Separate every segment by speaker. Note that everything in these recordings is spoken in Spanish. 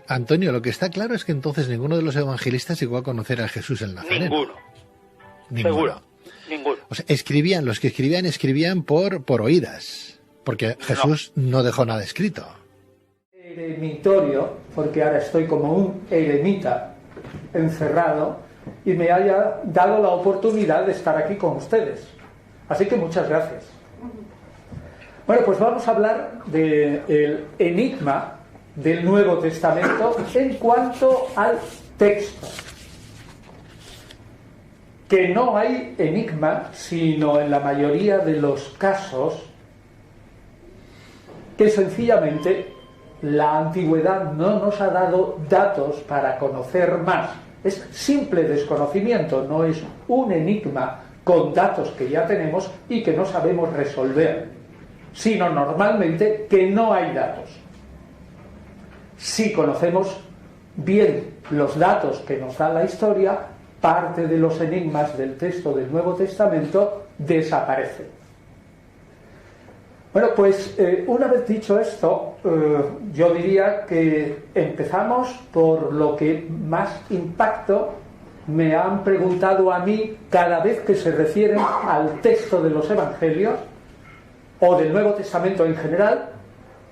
Speaker 1: Antonio, lo que está claro es que entonces ninguno de los evangelistas llegó a conocer a Jesús el Nazareno.
Speaker 2: Ninguno. Seguro. Ninguno.
Speaker 1: O sea, los que escribían por oídas, porque Jesús no dejó nada escrito.
Speaker 3: Eremitorio, porque ahora estoy como un eremita encerrado y me haya dado la oportunidad de estar aquí con ustedes. Así que muchas gracias. Bueno, pues vamos a hablar del enigma del Nuevo Testamento en cuanto al texto. Que no hay enigma, sino en la mayoría de los casos que sencillamente la antigüedad no nos ha dado datos para conocer más. Es simple desconocimiento, no es un enigma con datos que ya tenemos y que no sabemos resolver, sino normalmente que no hay datos. Si conocemos bien los datos que nos da la historia, parte de los enigmas del texto del Nuevo Testamento desaparecen. Bueno, pues una vez dicho esto, yo diría que empezamos por lo que más impacto me han preguntado a mí cada vez que se refieren al texto de los Evangelios o del Nuevo Testamento en general,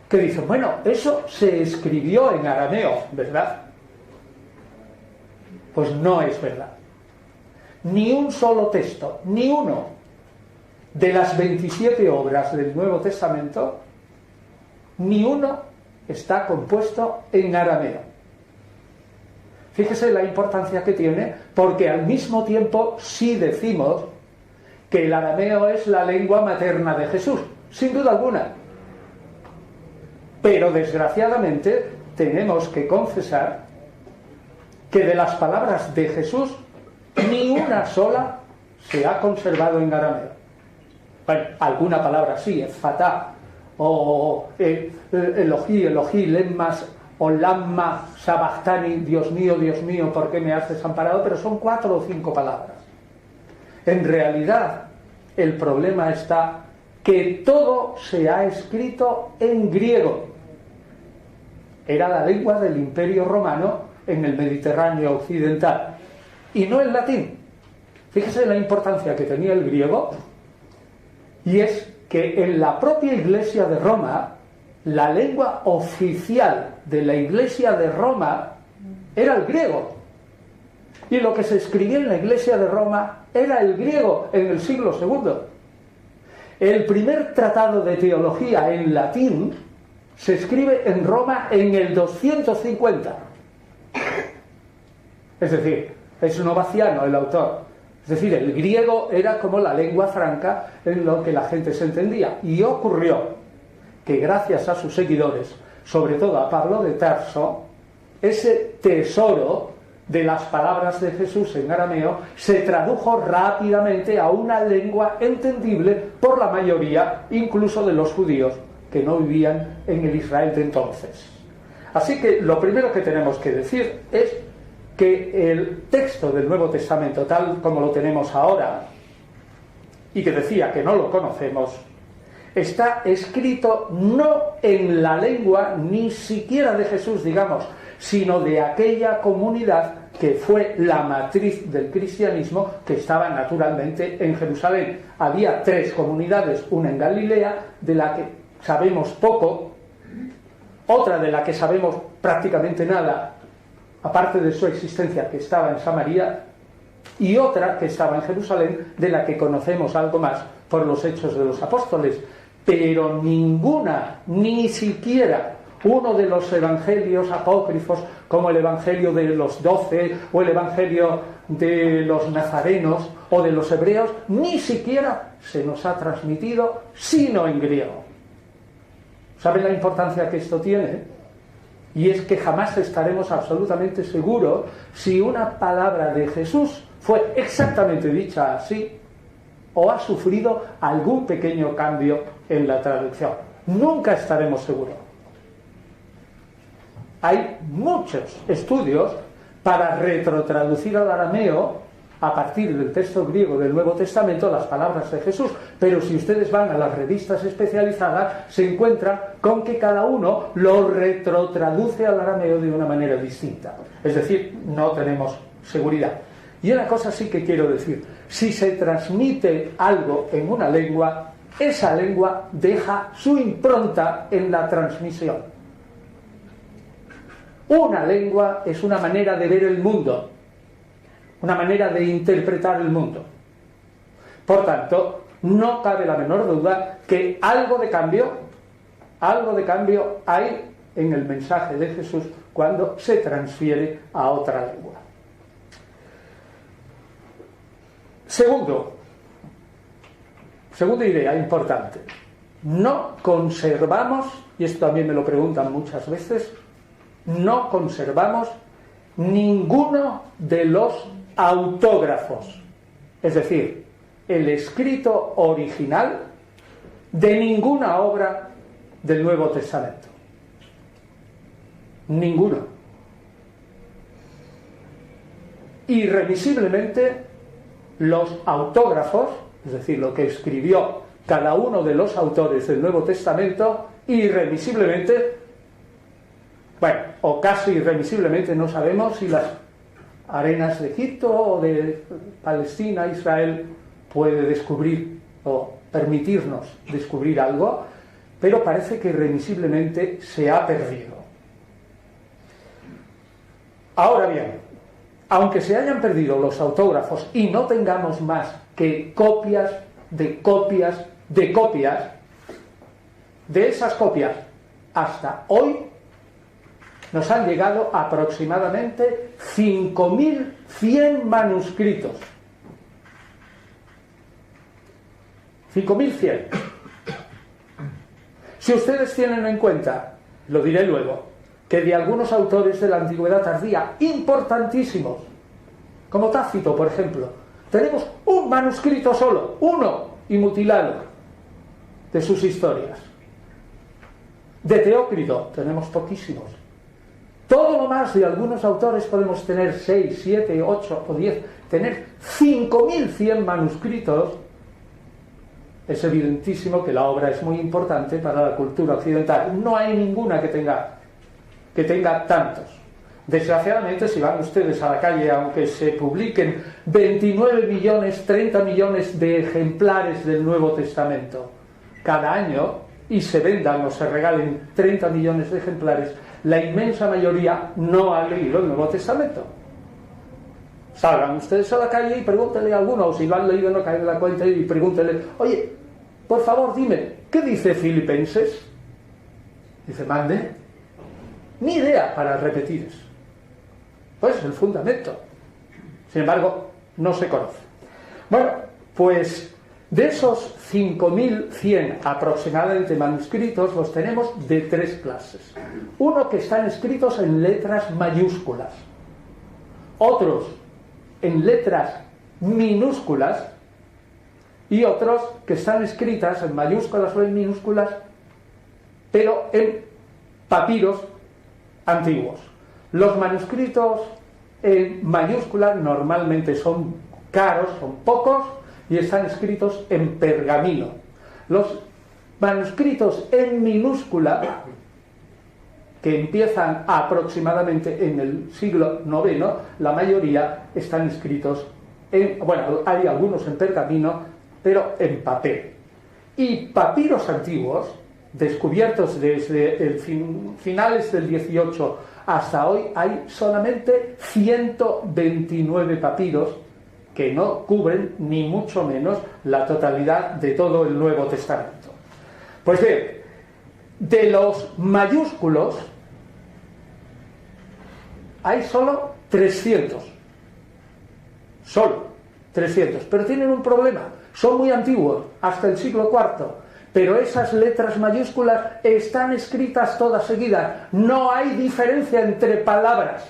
Speaker 3: que dicen, bueno, eso se escribió en arameo, ¿verdad? Pues no es verdad. Ni un solo texto, ni uno de las 27 obras del Nuevo Testamento, ni uno está compuesto en arameo. Fíjese la importancia que tiene, porque al mismo tiempo sí decimos que el arameo es la lengua materna de Jesús, sin duda alguna. Pero desgraciadamente tenemos que confesar que de las palabras de Jesús ni una sola se ha conservado en arameo. Bueno, alguna palabra sí, fatá, o Elohí, Elohí, lemmas, o lamma, sabachthani, Dios mío, ¿por qué me has desamparado? Pero son 4 o 5 palabras. En realidad, el problema está que todo se ha escrito en griego. Era la lengua del Imperio Romano en el Mediterráneo occidental, y no en latín. Fíjese la importancia que tenía el griego, y es que en la propia Iglesia de Roma, la lengua oficial de la Iglesia de Roma era el griego. Y lo que se escribía en la Iglesia de Roma era el griego en el siglo II. El primer tratado de teología en latín se escribe en Roma en el 250. Es decir, es novaciano el autor. Es decir, el griego era como la lengua franca en lo que la gente se entendía. Y ocurrió que gracias a sus seguidores, sobre todo a Pablo de Tarso, ese tesoro de las palabras de Jesús en arameo se tradujo rápidamente a una lengua entendible por la mayoría, incluso de los judíos que no vivían en el Israel de entonces. Así que lo primero que tenemos que decir es que el texto del Nuevo Testamento, tal como lo tenemos ahora, y que decía que no lo conocemos, está escrito no en la lengua ni siquiera de Jesús, digamos, sino de aquella comunidad que fue la matriz del cristianismo, que estaba naturalmente en Jerusalén. Había 3 comunidades, una en Galilea, de la que sabemos poco, otra de la que sabemos prácticamente nada, aparte de su existencia, que estaba en Samaria, y otra que estaba en Jerusalén, de la que conocemos algo más por los Hechos de los Apóstoles. Pero ninguna, ni siquiera uno de los evangelios apócrifos, como el evangelio de los 12 o el evangelio de los nazarenos o de los hebreos, ni siquiera se nos ha transmitido sino en griego. ¿Saben la importancia que esto tiene? Y es que jamás estaremos absolutamente seguros si una palabra de Jesús fue exactamente dicha así o ha sufrido algún pequeño cambio en la traducción. Nunca estaremos seguros. Hay muchos estudios para retrotraducir al arameo a partir del texto griego del Nuevo Testamento las palabras de Jesús, pero si ustedes van a las revistas especializadas se encuentran con que cada uno lo retrotraduce al arameo de una manera distinta, es decir, no tenemos seguridad. Y una cosa sí que quiero decir: si se transmite algo en una lengua, esa lengua deja su impronta en la transmisión. Una lengua es una manera de ver el mundo, una manera de interpretar el mundo. Por tanto, no cabe la menor duda que algo de cambio hay en el mensaje de Jesús cuando se transfiere a otra lengua. Segunda idea importante: no conservamos, y esto también me lo preguntan muchas veces, no conservamos ninguno de los autógrafos, es decir, el escrito original de ninguna obra del Nuevo Testamento. Ninguno. Irremisiblemente, los autógrafos, es decir, lo que escribió cada uno de los autores del Nuevo Testamento, irremisiblemente, bueno, o casi irremisiblemente, no sabemos si las arenas de Egipto o de Palestina, Israel, puede descubrir o permitirnos descubrir algo, pero parece que irremisiblemente se ha perdido. Ahora bien, aunque se hayan perdido los autógrafos y no tengamos más que copias de copias de copias, de esas copias hasta hoy nos han llegado aproximadamente 5.100 manuscritos. 5.100. Si ustedes tienen en cuenta, lo diré luego, que de algunos autores de la antigüedad tardía, importantísimos, como Tácito, por ejemplo, tenemos un manuscrito solo, uno, y mutilado, de sus historias. De Teócrito tenemos poquísimos. Todo lo más de algunos autores podemos tener 6, 7, 8 o 10. Tener 5.100 manuscritos, es evidentísimo que la obra es muy importante para la cultura occidental. No hay ninguna que tenga tantos. Desgraciadamente, si van ustedes a la calle, aunque se publiquen 29 millones, 30 millones de ejemplares del Nuevo Testamento cada año, y se vendan o se regalen 30 millones de ejemplares, la inmensa mayoría no ha leído el Nuevo Testamento. Salgan ustedes a la calle y pregúntenle a alguno, o si lo han leído no caen en la cuenta, y pregúntenle: oye, por favor dime, ¿qué dice Filipenses? Dice: mande. Ni idea para repetir eso. Pues el fundamento. Sin embargo, no se conoce. Bueno, pues de esos 5.100 aproximadamente manuscritos los tenemos de tres clases. Uno que están escritos en letras mayúsculas, otros en letras minúsculas y otros que están escritas en mayúsculas o en minúsculas, pero en papiros antiguos. Los manuscritos en mayúsculas normalmente son caros, son pocos, y están escritos en pergamino. Los manuscritos en minúscula, que empiezan aproximadamente en el siglo IX, la mayoría están escritos en, bueno, hay algunos en pergamino, pero en papel. Y papiros antiguos, descubiertos desde finales del 18 hasta hoy, hay solamente 129 papiros que no cubren ni mucho menos la totalidad de todo el Nuevo Testamento. Pues bien, de los mayúsculos hay solo 300. Solo 300. Pero tienen un problema. Son muy antiguos, hasta el siglo IV. Pero esas letras mayúsculas están escritas todas seguidas. No hay diferencia entre palabras.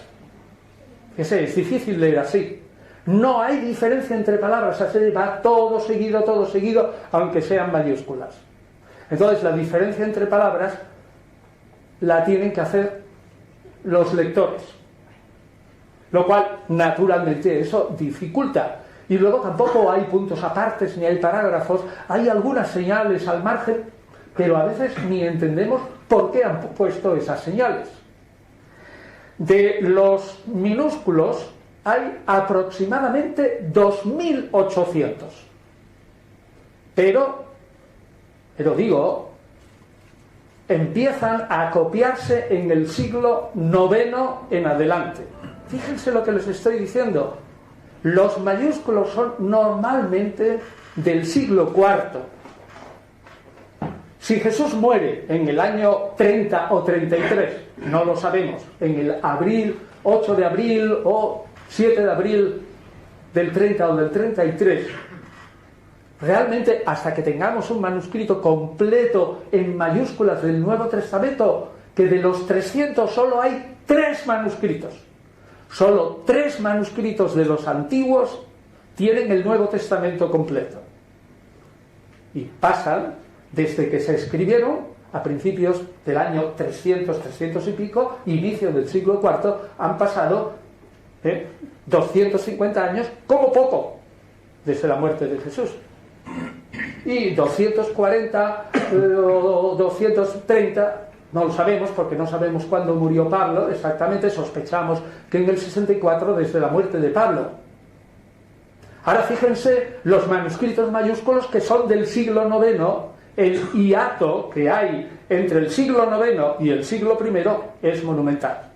Speaker 3: Es difícil leer así. No hay diferencia entre palabras, así va todo seguido, aunque sean mayúsculas. Entonces, la diferencia entre palabras la tienen que hacer los lectores. lo cual naturalmente eso dificulta. Y luego tampoco hay puntos apartes ni hay parágrafos, hay algunas señales al margen, pero a veces ni entendemos por qué han puesto esas señales. De los minúsculos hay aproximadamente 2.800. Pero digo, empiezan a copiarse en el siglo IX en adelante. Fíjense lo que les estoy diciendo. Los mayúsculos son normalmente del siglo IV. Si Jesús muere en el año 30 o 33, no lo sabemos, en el abril, 8 de abril o 7 de abril del 30 o del 33, realmente hasta que tengamos un manuscrito completo en mayúsculas del Nuevo Testamento, que de los 300 solo hay 3 manuscritos. Solo 3 manuscritos de los antiguos tienen el Nuevo Testamento completo. Y pasan, desde que se escribieron, a principios del año 300, 300 y pico, inicio del siglo IV, han pasado 250 años, como poco, desde la muerte de Jesús. Y 240 o 230... no lo sabemos porque no sabemos cuándo murió Pablo, exactamente sospechamos que en el 64 desde la muerte de Pablo. Ahora fíjense los manuscritos mayúsculos que son del siglo IX, el hiato que hay entre el siglo IX y el siglo I es monumental.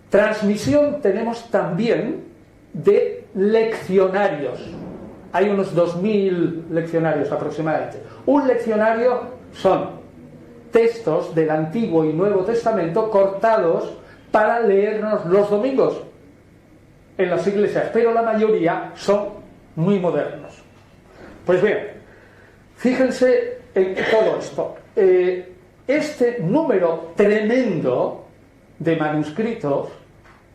Speaker 3: Transmisión tenemos también de leccionarios. Hay unos 2.000 leccionarios aproximadamente. Un leccionario son textos del Antiguo y Nuevo Testamento cortados para leernos los domingos en las iglesias, pero la mayoría son muy modernos. Pues bien, fíjense en todo esto. Este número tremendo de manuscritos,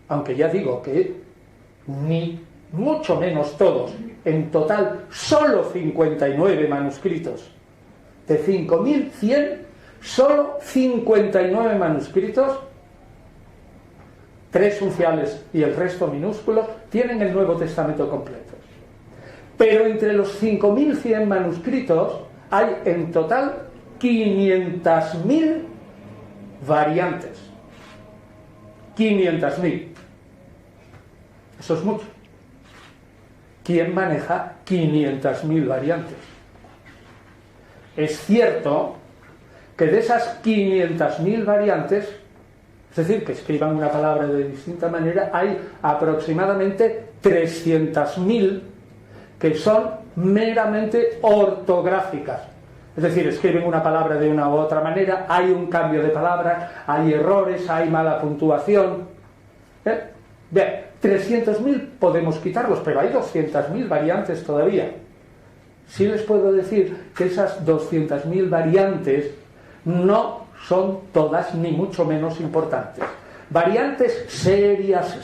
Speaker 3: aunque ya digo que ni mucho menos todos, en total solo 59 manuscritos, de 5.100, solo 59 manuscritos, 3 unciales y el resto minúsculos, tienen el Nuevo Testamento completo. Pero entre los 5.100 manuscritos hay en total 500.000 variantes. 500.000. Eso es mucho. ¿Quién maneja 500.000 variantes? Es cierto que de esas 500.000 variantes, es decir, que escriban una palabra de distinta manera, hay aproximadamente 300.000 que son meramente ortográficas. Es decir, escriben una palabra de una u otra manera, hay un cambio de palabra, hay errores, hay mala puntuación. Bien, 300.000 podemos quitarlos, pero hay 200.000 variantes todavía. Sí les puedo decir que esas 200.000 variantes no son todas ni mucho menos importantes. Variantes serias,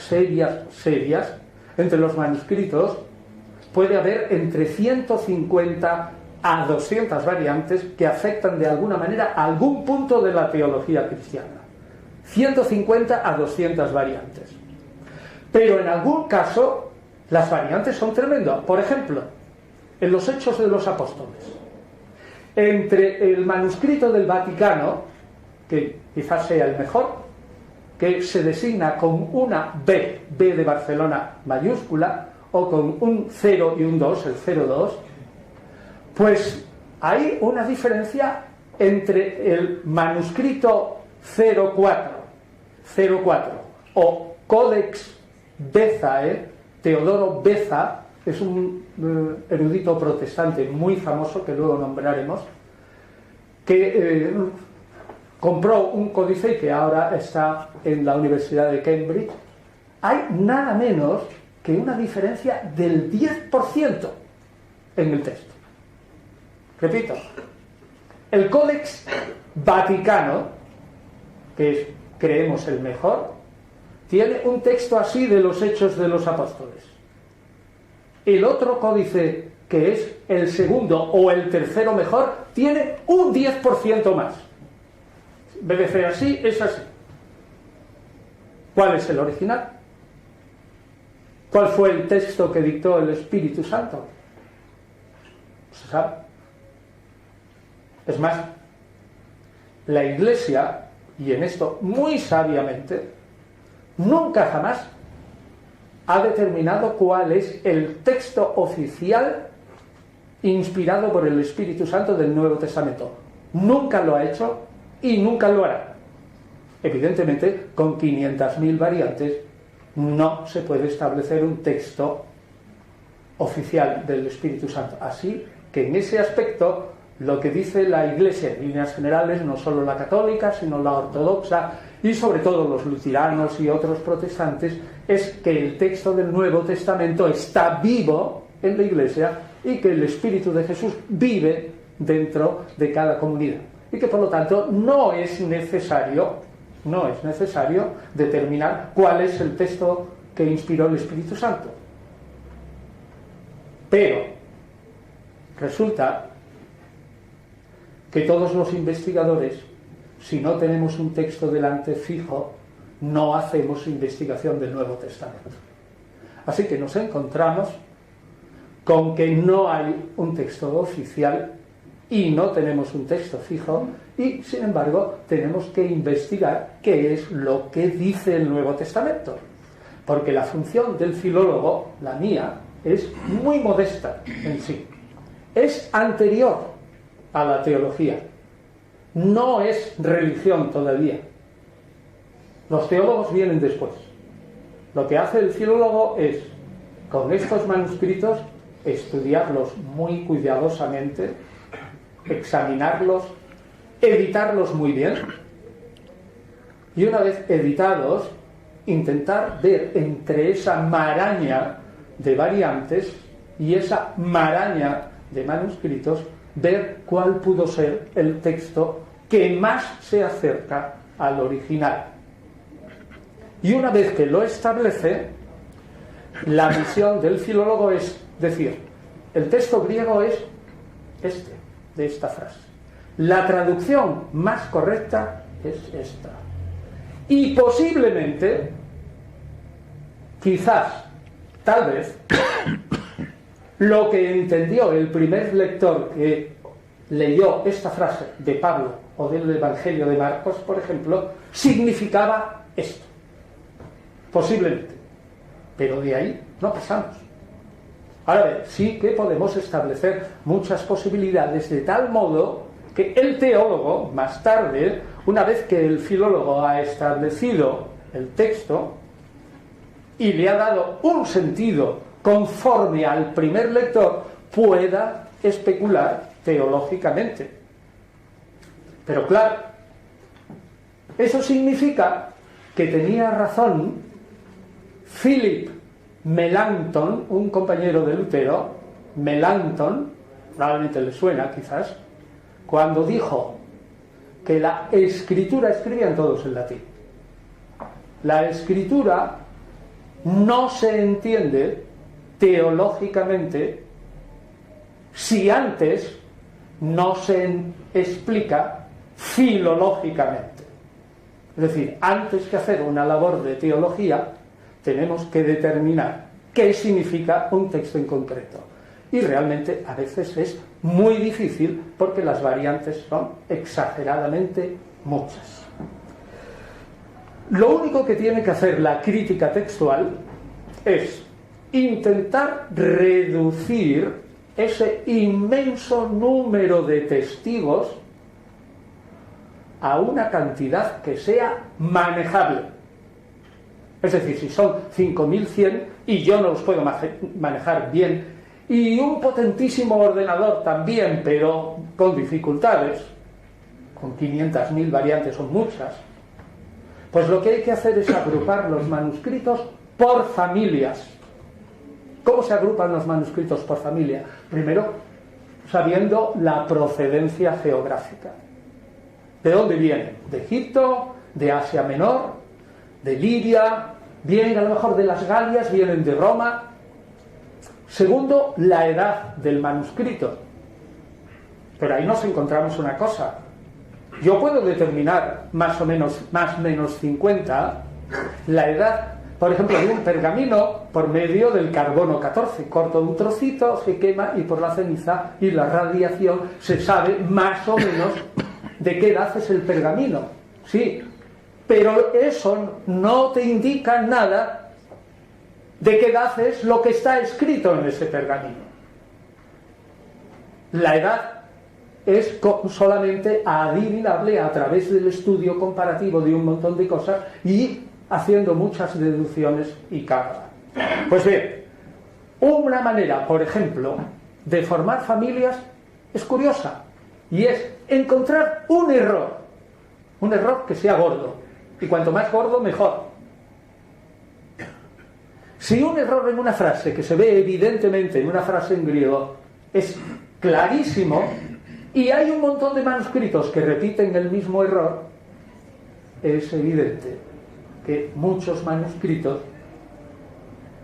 Speaker 3: entre los manuscritos puede haber entre 150 a 200 variantes que afectan de alguna manera a algún punto de la teología cristiana. 150 a 200 variantes. Pero en algún caso las variantes son tremendas. Por ejemplo, en los Hechos de los Apóstoles, entre el manuscrito del Vaticano, que quizás sea el mejor, que se designa con una B de Barcelona mayúscula, o con un 0 y un 2, el 02, pues hay una diferencia entre el manuscrito 04 o Codex Bezae. Teodoro Beza es un erudito protestante muy famoso que luego nombraremos, que compró un códice y que ahora está en la Universidad de Cambridge. Hay nada menos que una diferencia del 10% en el texto. Repito, el Códex Vaticano, que es, creemos, el mejor, tiene un texto así de los Hechos de los Apóstoles. El otro códice, que es el segundo o el tercero mejor, tiene un 10% más. BBC así es así. ¿Cuál es el original? ¿Cuál fue el texto que dictó el Espíritu Santo? ¿Se sabe? Es más, la Iglesia, y en esto muy sabiamente, nunca jamás ha determinado cuál es el texto oficial inspirado por el Espíritu Santo del Nuevo Testamento. Nunca lo ha hecho y nunca lo hará. Evidentemente, con 500.000 variantes no se puede establecer un texto oficial del Espíritu Santo. Así que en ese aspecto, lo que dice la Iglesia en líneas generales, no solo la católica, sino la ortodoxa y sobre todo los luteranos y otros protestantes, es que el texto del Nuevo Testamento está vivo en la Iglesia y que el Espíritu de Jesús vive dentro de cada comunidad. Y que por lo tanto no es necesario determinar cuál es el texto que inspiró el Espíritu Santo. Pero resulta que todos los investigadores, si no tenemos un texto delante fijo, no hacemos investigación del Nuevo Testamento. Así que nos encontramos con que no hay un texto oficial y no tenemos un texto fijo y, sin embargo, tenemos que investigar qué es lo que dice el Nuevo Testamento. Porque la función del filólogo, la mía, es muy modesta en sí. Es anterior a la teología. No es religión todavía. Los teólogos vienen después. Lo que hace el filólogo es, con estos manuscritos, estudiarlos muy cuidadosamente, examinarlos, editarlos muy bien, y una vez editados, intentar ver entre esa maraña de variantes y esa maraña de manuscritos, ver cuál pudo ser el texto que más se acerca al original. Y una vez que lo establece, la misión del filólogo es decir, el texto griego es de esta frase. La traducción más correcta es esta. Y posiblemente, quizás, tal vez, lo que entendió el primer lector que leyó esta frase de Pablo o del Evangelio de Marcos, por ejemplo, significaba esto. Posiblemente. Pero de ahí no pasamos. Ahora sí que podemos establecer muchas posibilidades de tal modo que el teólogo, más tarde, una vez que el filólogo ha establecido el texto y le ha dado un sentido conforme al primer lector, pueda especular teológicamente. Pero claro, eso significa que tenía razón Philip Melanchthon, un compañero de Lutero, Melanchthon, probablemente le suena quizás, cuando dijo que la escritura, escribían todos en latín, la escritura no se entiende teológicamente si antes no se explica filológicamente. Es decir, antes que hacer una labor de teología, tenemos que determinar qué significa un texto en concreto. Y realmente a veces es muy difícil porque las variantes son exageradamente muchas. Lo único que tiene que hacer la crítica textual es intentar reducir ese inmenso número de testigos a una cantidad que sea manejable. Es decir, si son 5.100 y yo no los puedo manejar bien, y un potentísimo ordenador también, pero con dificultades, con 500.000 variantes son muchas, pues lo que hay que hacer es agrupar los manuscritos por familias. ¿Cómo se agrupan los manuscritos por familia? Primero, sabiendo la procedencia geográfica. ¿De dónde vienen? ¿De Egipto? ¿De Asia Menor? ¿De Lidia? ¿Vienen a lo mejor de las Galias? ¿Vienen de Roma? Segundo, la edad del manuscrito. Pero ahí nos encontramos una cosa. Yo puedo determinar más o menos 50 la edad, por ejemplo, de un pergamino por medio del carbono 14. Corto un trocito, se quema y por la ceniza y la radiación se sabe más o menos de qué edad es el pergamino. Sí, pero eso no te indica nada de qué edad es lo que está escrito en ese pergamino. La edad es solamente adivinable a través del estudio comparativo de un montón de cosas y haciendo muchas deducciones y cálculos. Pues bien, una manera, por ejemplo, de formar familias es curiosa, y es encontrar un error que sea gordo, y cuanto más gordo mejor. Si un error en una frase, que se ve evidentemente en una frase en griego, es clarísimo, y hay un montón de manuscritos que repiten el mismo error, es evidente que muchos manuscritos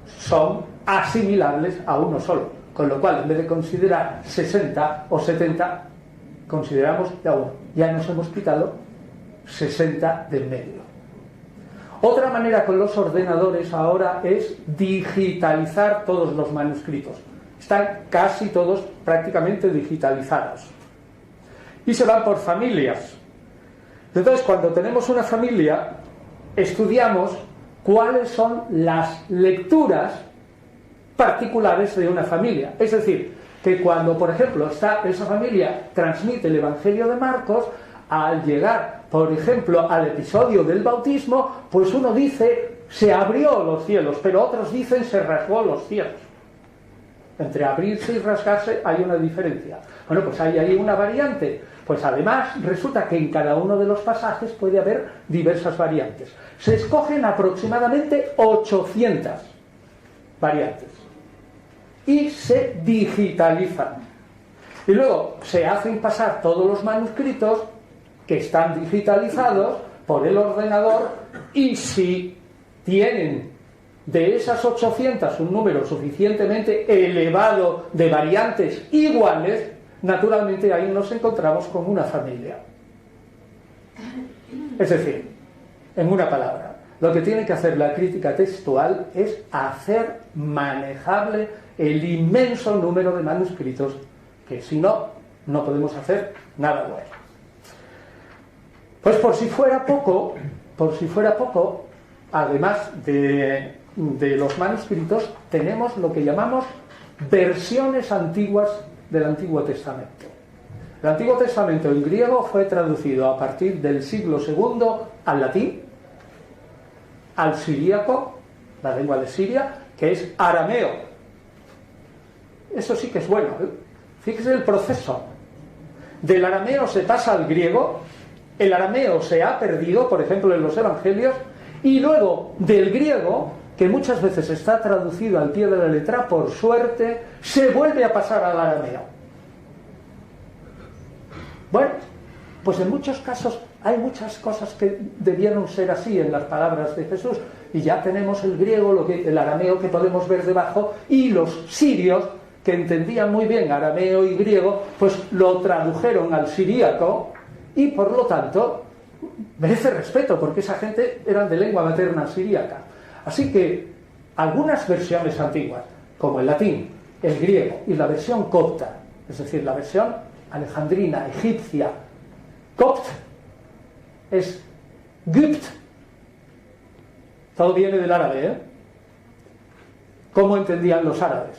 Speaker 3: son asimilables a uno solo, con lo cual en vez de considerar 60 o 70 consideramos ya uno. Ya nos hemos quitado 60 del medio. Otra manera con los ordenadores ahora es digitalizar todos los manuscritos. Están casi todos prácticamente digitalizados y se van por familias. Entonces, cuando tenemos una familia, estudiamos cuáles son las lecturas particulares de una familia. Es decir, que cuando, por ejemplo, esa familia transmite el Evangelio de Marcos, al llegar, por ejemplo, al episodio del bautismo, pues uno dice, se abrió los cielos, pero otros dicen, se rasgó los cielos. Entre abrirse y rasgarse hay una diferencia. Bueno, pues hay ahí una variante. Pues además resulta que en cada uno de los pasajes puede haber diversas variantes. Se escogen aproximadamente 800 variantes y se digitalizan. Y luego se hacen pasar todos los manuscritos que están digitalizados por el ordenador, y si tienen de esas 800 un número suficientemente elevado de variantes iguales, naturalmente ahí nos encontramos con una familia. Es decir, en una palabra, lo que tiene que hacer la crítica textual es hacer manejable el inmenso número de manuscritos, que si no, no podemos hacer nada bueno. Pues por si fuera poco, además de los manuscritos, tenemos lo que llamamos versiones antiguas del Antiguo Testamento. El Antiguo Testamento en griego fue traducido a partir del siglo II al latín, al siríaco, la lengua de Siria, que es arameo. Eso sí que es bueno, ¿eh? Fíjese el proceso. Del arameo se pasa al griego, el arameo se ha perdido, por ejemplo, en los evangelios, y luego del griego, que muchas veces está traducido al pie de la letra, por suerte, se vuelve a pasar al arameo. Bueno, pues en muchos casos hay muchas cosas que debieron ser así en las palabras de Jesús, y ya tenemos el griego, el arameo que podemos ver debajo, y los sirios, que entendían muy bien arameo y griego, pues lo tradujeron al siríaco, y por lo tanto merece respeto, porque esa gente eran de lengua materna siríaca. Así que algunas versiones antiguas, como el latín, el griego y la versión copta, es decir, la versión alejandrina, egipcia, copt es Güpt, todo viene del árabe, ¿eh? ¿Cómo entendían los árabes?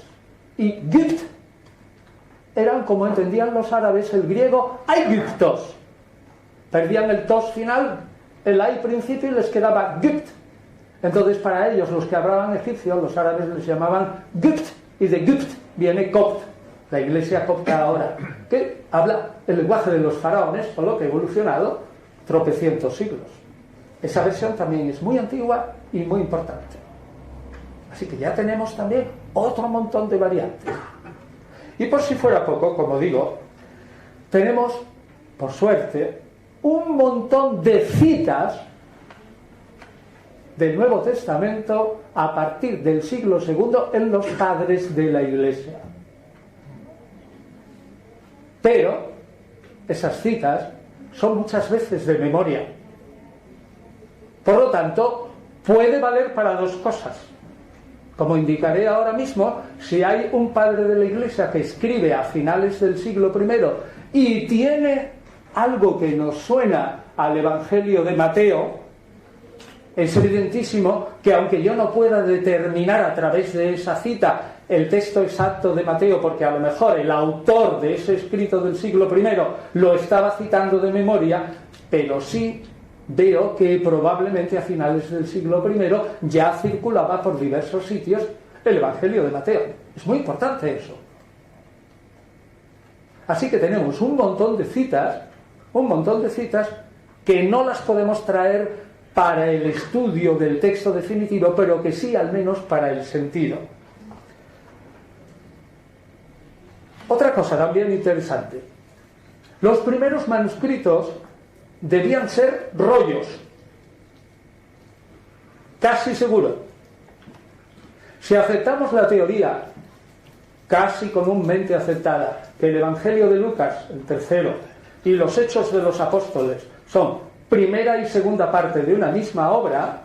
Speaker 3: Y Güpt eran como entendían los árabes el griego Aiguptos. Perdían el tos final, el ay principio, y les quedaba Güpt. Entonces para ellos, los que hablaban egipcio, los árabes les llamaban Güpt, y de Güpt viene copt, la iglesia copta ahora, que habla el lenguaje de los faraones, solo que ha evolucionado tropecientos siglos. Esa versión también es muy antigua y muy importante. Así que ya tenemos también otro montón de variantes. Y por si fuera poco, como digo, tenemos, por suerte, un montón de citas del Nuevo Testamento a partir del siglo II en los padres de la Iglesia. Pero esas citas son muchas veces de memoria. Por lo tanto, puede valer para dos cosas. Como indicaré ahora mismo, si hay un padre de la Iglesia que escribe a finales del siglo I y tiene algo que nos suena al Evangelio de Mateo, es evidentísimo que aunque yo no pueda determinar a través de esa cita el texto exacto de Mateo, porque a lo mejor el autor de ese escrito del siglo I lo estaba citando de memoria, pero sí veo que probablemente a finales del siglo I ya circulaba por diversos sitios el Evangelio de Mateo. Es muy importante eso. Así que tenemos un montón de citas que no las podemos traer para el estudio del texto definitivo, pero que sí al menos para el sentido. Otra cosa también interesante. Los primeros manuscritos debían ser rollos. Casi seguro. Si aceptamos la teoría casi comúnmente aceptada que el Evangelio de Lucas, el tercero, y los Hechos de los Apóstoles son primera y segunda parte de una misma obra,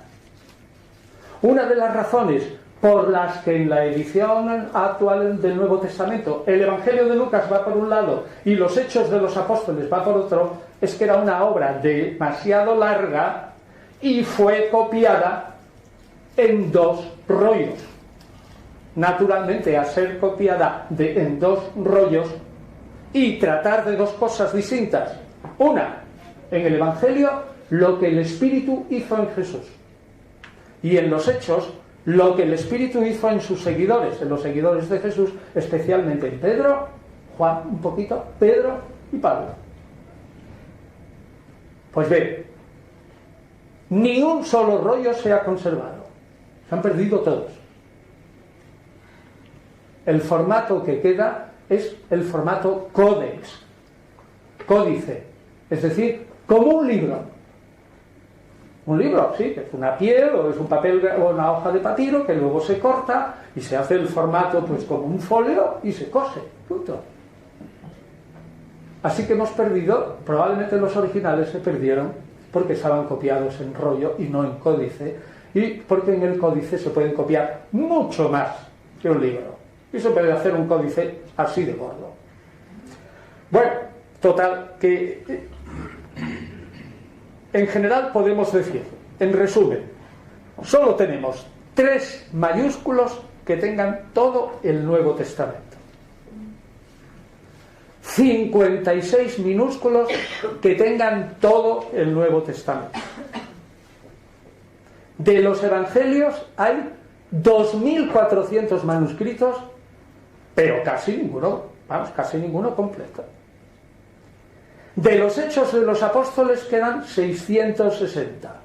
Speaker 3: una de las razones por las que en la edición actual del Nuevo Testamento el Evangelio de Lucas va por un lado y los Hechos de los Apóstoles va por otro, es que era una obra demasiado larga y fue copiada en dos rollos. Naturalmente, a ser copiada en dos rollos y tratar de dos cosas distintas. Una, en el Evangelio, lo que el Espíritu hizo en Jesús. Y en los Hechos, lo que el Espíritu hizo en sus seguidores, en los seguidores de Jesús, especialmente en Pedro, Juan un poquito, Pedro y Pablo. Pues bien, ni un solo rollo se ha conservado. Se han perdido todos. El formato que queda es el formato códex, códice, es decir, como un libro. Un libro, sí, que es una piel o es un papel o una hoja de papiro que luego se corta y se hace el formato pues como un folio y se cose, punto. Así que hemos perdido, probablemente los originales se perdieron porque estaban copiados en rollo y no en códice, y porque en el códice se pueden copiar mucho más que un libro. Y se puede hacer un códice así de gordo. Bueno, total, que en general podemos decir, en resumen, solo tenemos 3 mayúsculos que tengan todo el Nuevo Testamento. 56 minúsculos que tengan todo el Nuevo Testamento. De los Evangelios hay 2.400 manuscritos, pero casi ninguno completo. De los Hechos de los Apóstoles quedan 660.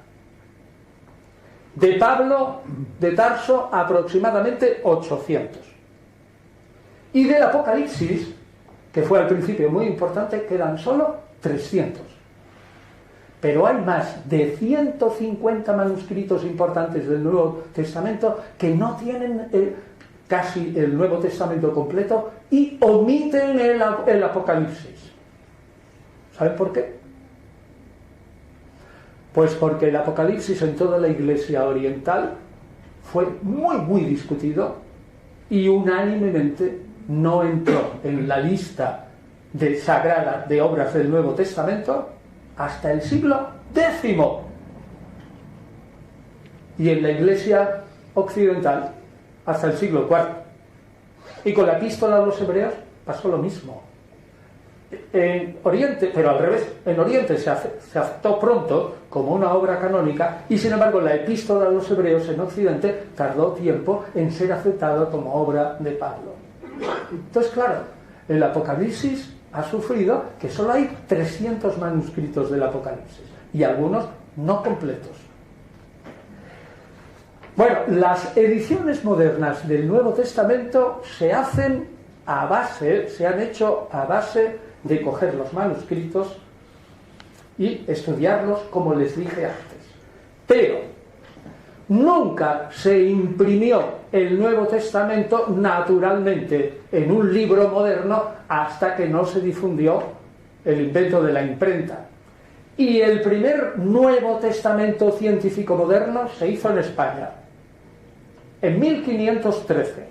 Speaker 3: De Pablo de Tarso aproximadamente 800. Y del Apocalipsis, que fue al principio muy importante, quedan solo 300. Pero hay más de 150 manuscritos importantes del Nuevo Testamento que no tienen casi el Nuevo Testamento completo y omiten el Apocalipsis. ¿Saben por qué? Pues porque el Apocalipsis en toda la Iglesia oriental fue muy discutido y unánimemente no entró en la lista sagrada de obras del Nuevo Testamento hasta el siglo X. Y en la Iglesia occidental hasta el siglo IV. Y con la Epístola a los Hebreos pasó lo mismo. En Oriente, pero al revés, en Oriente se aceptó pronto como una obra canónica y sin embargo la Epístola a los Hebreos en Occidente tardó tiempo en ser aceptada como obra de Pablo. Entonces, claro, el Apocalipsis ha sufrido que solo hay 300 manuscritos del Apocalipsis y algunos no completos. Bueno, las ediciones modernas del Nuevo Testamento se han hecho a base de coger los manuscritos y estudiarlos como les dije antes. Pero nunca se imprimió el Nuevo Testamento naturalmente en un libro moderno hasta que no se difundió el invento de la imprenta. Y el primer Nuevo Testamento científico moderno se hizo en España, en 1513,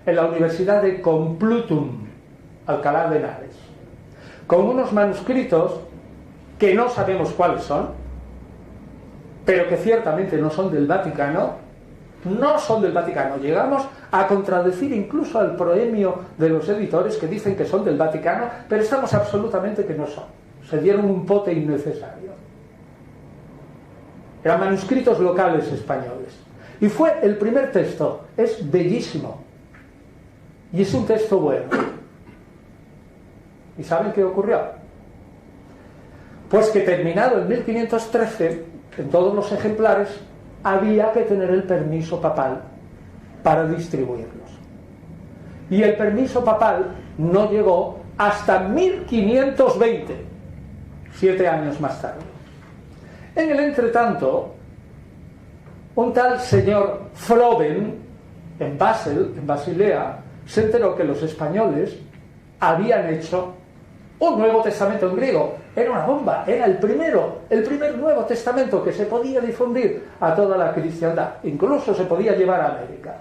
Speaker 3: en la Universidad de Complutum, Alcalá de Henares, con unos manuscritos que no sabemos cuáles son, pero que ciertamente no son del Vaticano. No son del Vaticano. Llegamos a contradecir incluso al proemio de los editores que dicen que son del Vaticano, pero estamos absolutamente que no son. Se dieron un pote innecesario. Eran manuscritos locales españoles. Y fue el primer texto. Es bellísimo. Y es un texto bueno. ¿Y saben qué ocurrió? Pues que terminado en 1513, en todos los ejemplares, había que tener el permiso papal para distribuirlos. Y el permiso papal no llegó hasta 1520, 7 años más tarde. En el entretanto, un tal señor Froben, en Basel, en Basilea, se enteró que los españoles habían hecho un Nuevo Testamento en griego. Era una bomba, era el primer Nuevo Testamento que se podía difundir a toda la cristiandad, incluso se podía llevar a América.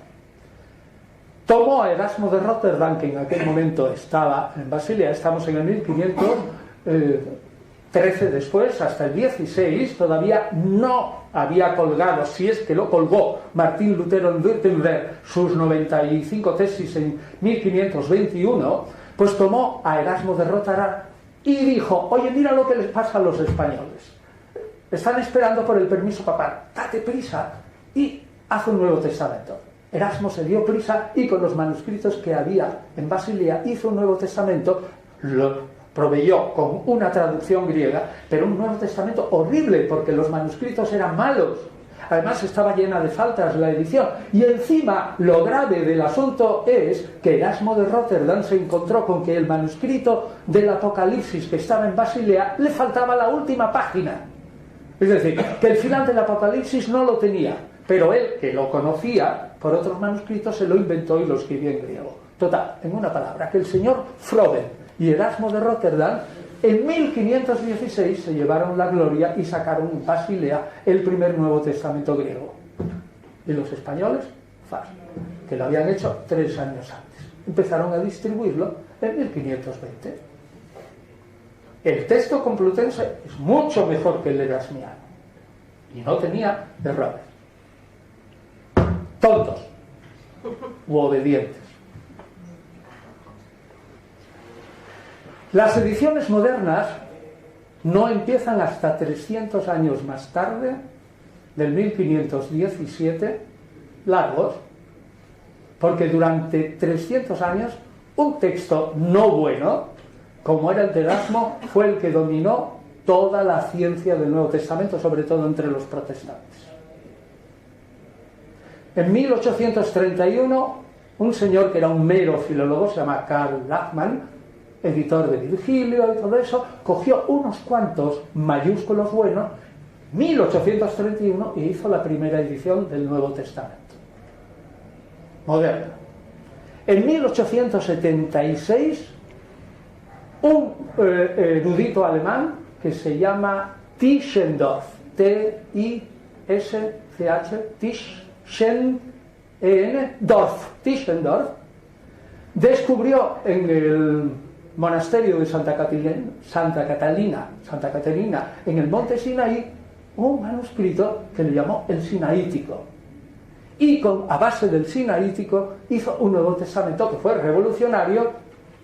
Speaker 3: Tomó a Erasmo de Rotterdam, que en aquel momento estaba en Basilea, estamos en el 1513 después, hasta el 16, todavía no había colgado, si es que lo colgó, Martín Lutero en Württemberg, sus 95 tesis en 1521, pues tomó a Erasmo de Rotterdam y dijo: oye, mira lo que les pasa a los españoles. Están esperando por el permiso papal. Date prisa y haz un Nuevo Testamento. Erasmo se dio prisa y con los manuscritos que había en Basilea hizo un Nuevo Testamento, lo proveyó con una traducción griega, pero un Nuevo Testamento horrible porque los manuscritos eran malos. Además estaba llena de faltas la edición. Y encima lo grave del asunto es que Erasmo de Rotterdam se encontró con que el manuscrito del Apocalipsis que estaba en Basilea le faltaba la última página. Es decir, que el final del Apocalipsis no lo tenía, pero él, que lo conocía por otros manuscritos, se lo inventó y lo escribió en griego. Total, en una palabra, que el señor Froben y Erasmo de Rotterdam en 1516 se llevaron la gloria y sacaron en Basilea el primer Nuevo Testamento griego. Y los españoles, fácil, que lo habían hecho 3 años antes. Empezaron a distribuirlo en 1520. El texto complutense es mucho mejor que el erasmiano y no tenía errores. Tontos u obedientes. Las ediciones modernas no empiezan hasta 300 años más tarde, del 1517, largos, porque durante 300 años un texto no bueno, como era el de Erasmo, fue el que dominó toda la ciencia del Nuevo Testamento, sobre todo entre los protestantes. En 1831, un señor que era un mero filólogo, se llama Karl Lachmann, editor de Virgilio y todo eso, cogió unos cuantos mayúsculos buenos, 1831, y hizo la primera edición del Nuevo Testamento moderno. En 1876, un erudito alemán que se llama Tischendorf, Tischendorf, descubrió en el monasterio de Santa Catalina, en el monte Sinaí, un manuscrito que le llamó el Sinaítico. Y a base del Sinaítico hizo un Nuevo Testamento que fue revolucionario,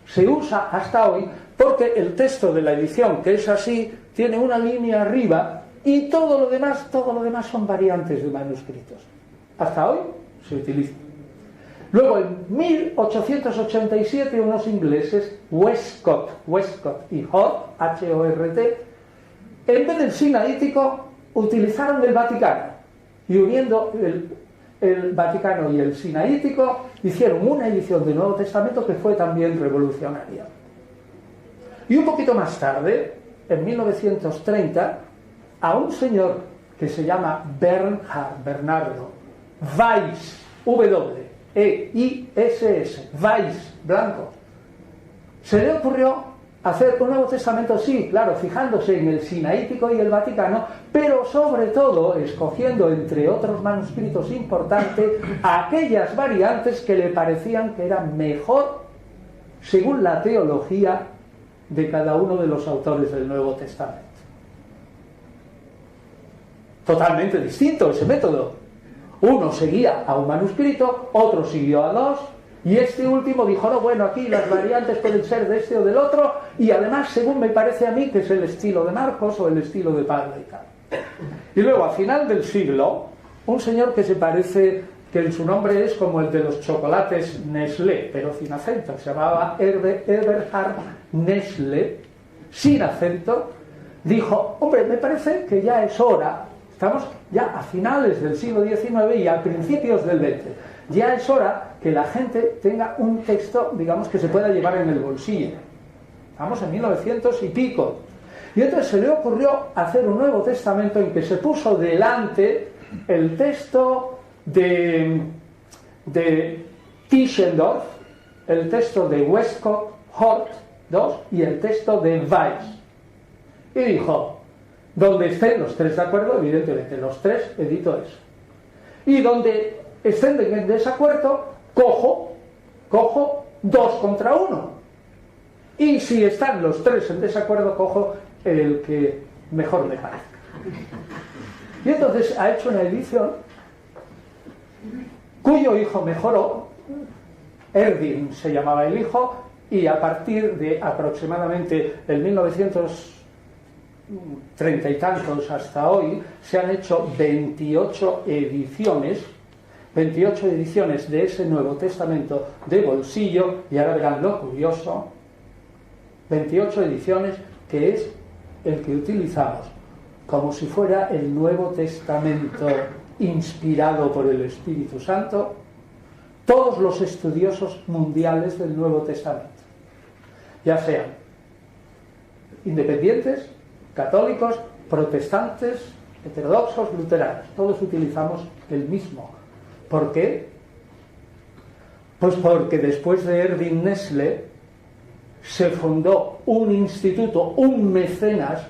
Speaker 3: se usa hasta hoy, porque el texto de la edición, que es así, tiene una línea arriba y todo lo demás son variantes de manuscritos. Hasta hoy se utiliza. Luego, en 1887, unos ingleses, Westcott y Hort, H-O-R-T, en vez del Sinaítico, utilizaron el Vaticano. Y uniendo el Vaticano y el Sinaítico, hicieron una edición del Nuevo Testamento que fue también revolucionaria. Y un poquito más tarde, en 1930, a un señor que se llama Bernardo Weiss, W-E-I-S-S, Weiss, blanco, se le ocurrió hacer un Nuevo Testamento, sí, claro, fijándose en el Sinaítico y el Vaticano, pero sobre todo escogiendo, entre otros manuscritos importantes, aquellas variantes que le parecían que eran mejor según la teología de cada uno de los autores del Nuevo Testamento. Totalmente distinto ese método. Uno seguía a un manuscrito, otro siguió a dos, y este último dijo, no, bueno, aquí las variantes pueden ser de este o del otro, y además, según me parece a mí, que es el estilo de Marcos o el estilo de Pablo y tal. Y luego, a final del siglo, un señor que se parece, que en su nombre es como el de los chocolates Nestlé, pero sin acento, se llamaba Eberhard Nestlé, sin acento, dijo, hombre, me parece que ya es hora, estamos ya a finales del siglo XIX y a principios del XX, ya es hora que la gente tenga un texto, digamos, que se pueda llevar en el bolsillo. Estamos en 1900 y pico. Y entonces se le ocurrió hacer un Nuevo Testamento en que se puso delante el texto de Tischendorf, el texto de Westcott Hort II y el texto de Weiss. Y dijo, donde estén los tres de acuerdo, evidentemente los tres edito eso. Y donde estén en desacuerdo, cojo 2 contra 1. Y si están los tres en desacuerdo, cojo el que mejor me parezca. Y entonces ha hecho una edición cuyo hijo mejoró, Erdin se llamaba el hijo, y a partir de aproximadamente el 1930 y tantos hasta hoy, se han hecho 28 ediciones de ese Nuevo Testamento de bolsillo, y ahora verán lo curioso, 28 ediciones, que es el que utilizamos como si fuera el Nuevo Testamento inspirado por el Espíritu Santo, todos los estudiosos mundiales del Nuevo Testamento, ya sean independientes, católicos, protestantes, heterodoxos, luteranos, todos utilizamos el mismo. ¿Por qué? Pues porque después de Erdin Nestlé se fundó un instituto, un mecenas,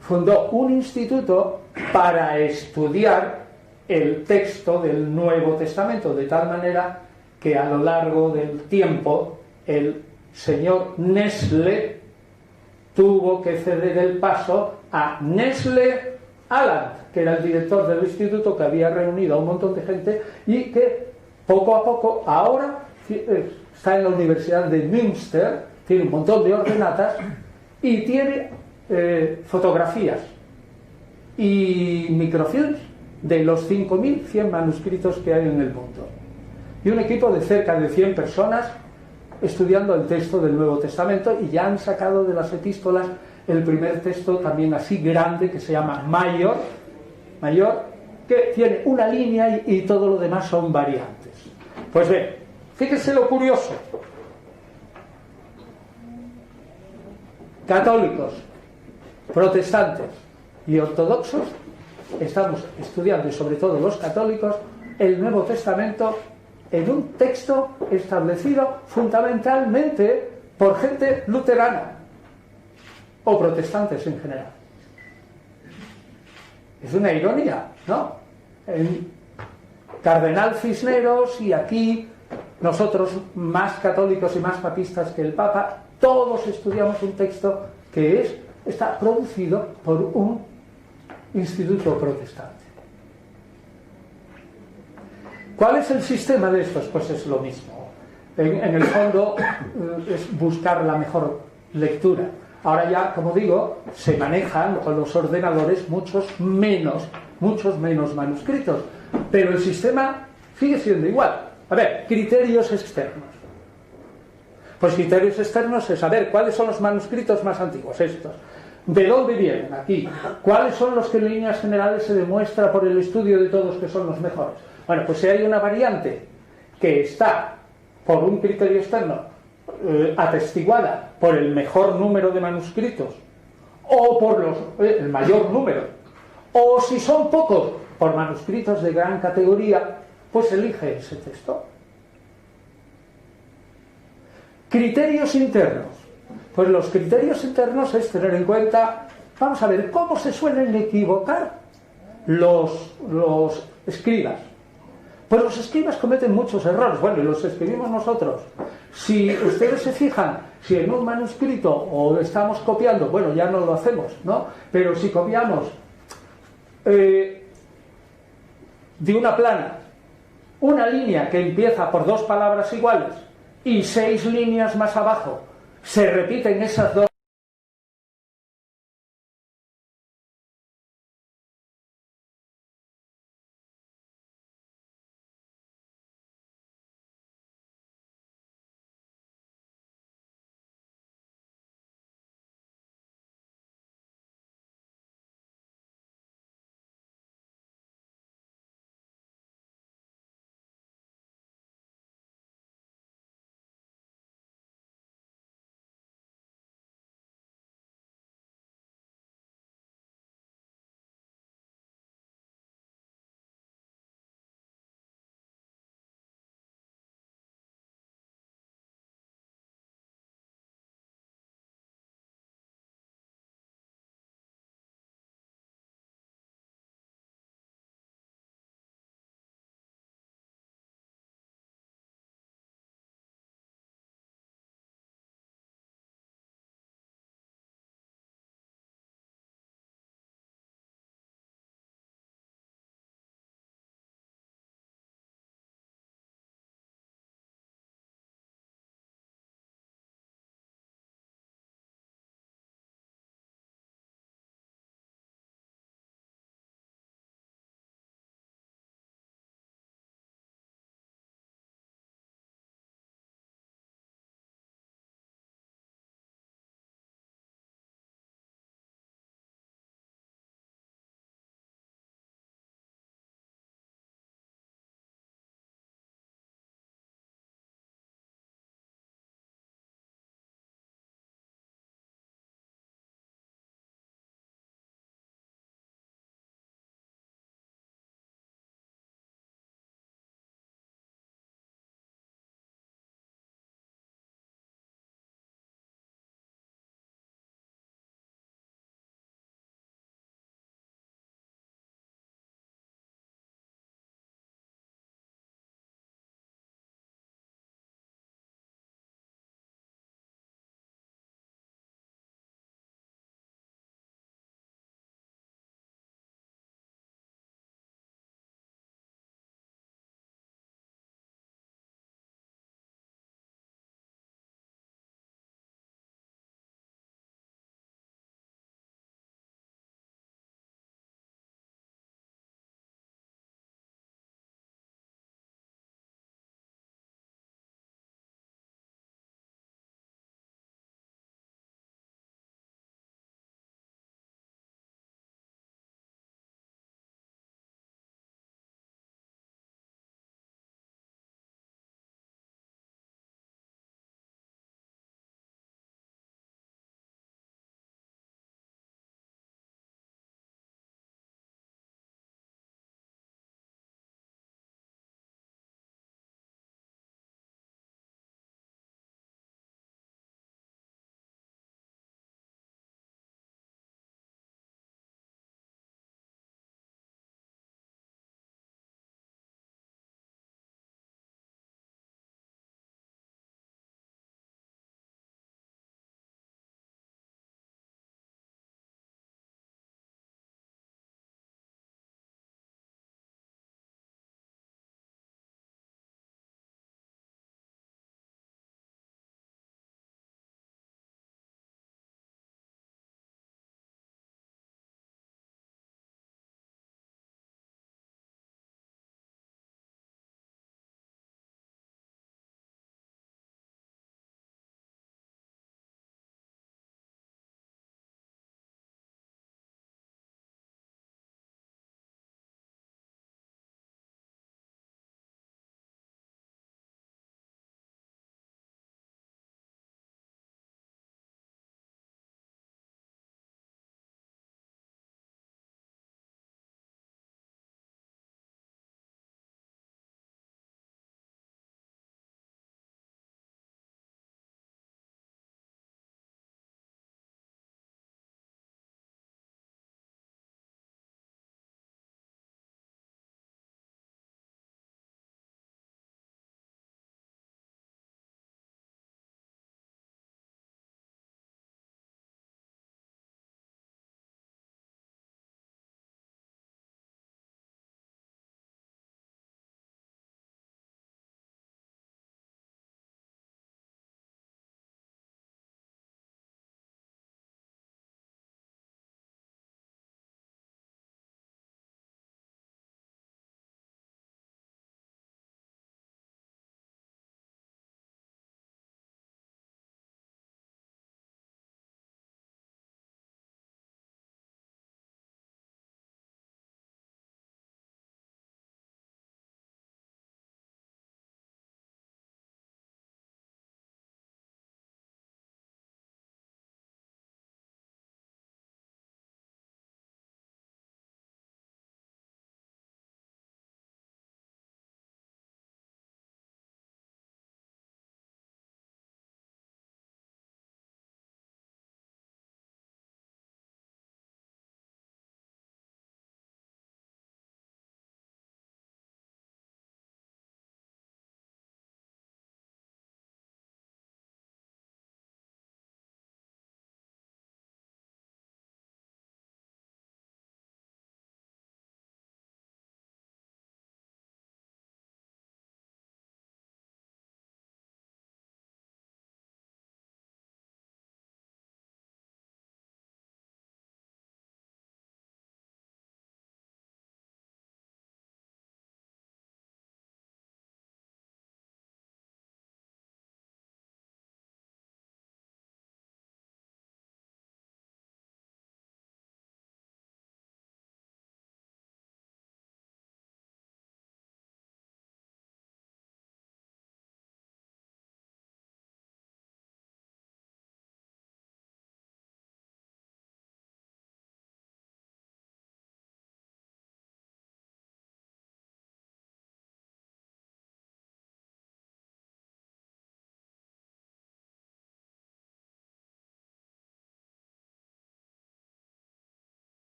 Speaker 3: fundó un instituto para estudiar el texto del Nuevo Testamento, de tal manera que a lo largo del tiempo el señor Nestlé tuvo que ceder el paso a Nestlé Aland, que era el director del instituto, que había reunido a un montón de gente y que poco a poco ahora está en la Universidad de Münster, tiene un montón de ordenatas y tiene fotografías y microfilms de los 5.100 manuscritos que hay en el mundo, y un equipo de cerca de 100 personas estudiando el texto del Nuevo Testamento, y ya han sacado de las epístolas el primer texto también así grande que se llama Mayor, que tiene una línea y todo lo demás son variantes. Pues bien, fíjense lo curioso. Católicos, protestantes y ortodoxos estamos estudiando, y sobre todo los católicos, el Nuevo Testamento en un texto establecido fundamentalmente por gente luterana o protestantes en general. Es una ironía, ¿no? En Cardenal Cisneros y aquí nosotros, más católicos y más papistas que el Papa, todos estudiamos un texto que está producido por un instituto protestante. ¿Cuál es el sistema de estos? Pues es lo mismo. En el fondo es buscar la mejor lectura. Ahora ya, como digo, se manejan con los ordenadores muchos menos manuscritos, pero el sistema sigue siendo igual. A ver, criterios externos. Pues criterios externos es saber cuáles son los manuscritos más antiguos, estos. ¿De dónde vienen? Aquí. ¿Cuáles son los que en líneas generales se demuestra por el estudio de todos que son los mejores? Bueno, pues si hay una variante que está por un criterio externo atestiguada por el mejor número de manuscritos o por el mayor número, o si son pocos, por manuscritos de gran categoría, pues elige ese texto. Criterios internos. Pues los criterios internos es tener en cuenta, vamos a ver, cómo se suelen equivocar los escribas. Pues los escribas cometen muchos errores, bueno, y los escribimos nosotros. Si ustedes se fijan, si en un manuscrito o estamos copiando, bueno, ya no lo hacemos, ¿no? Pero si copiamos de una plana una línea que empieza por 2 palabras iguales y 6 líneas más abajo se repiten esas 2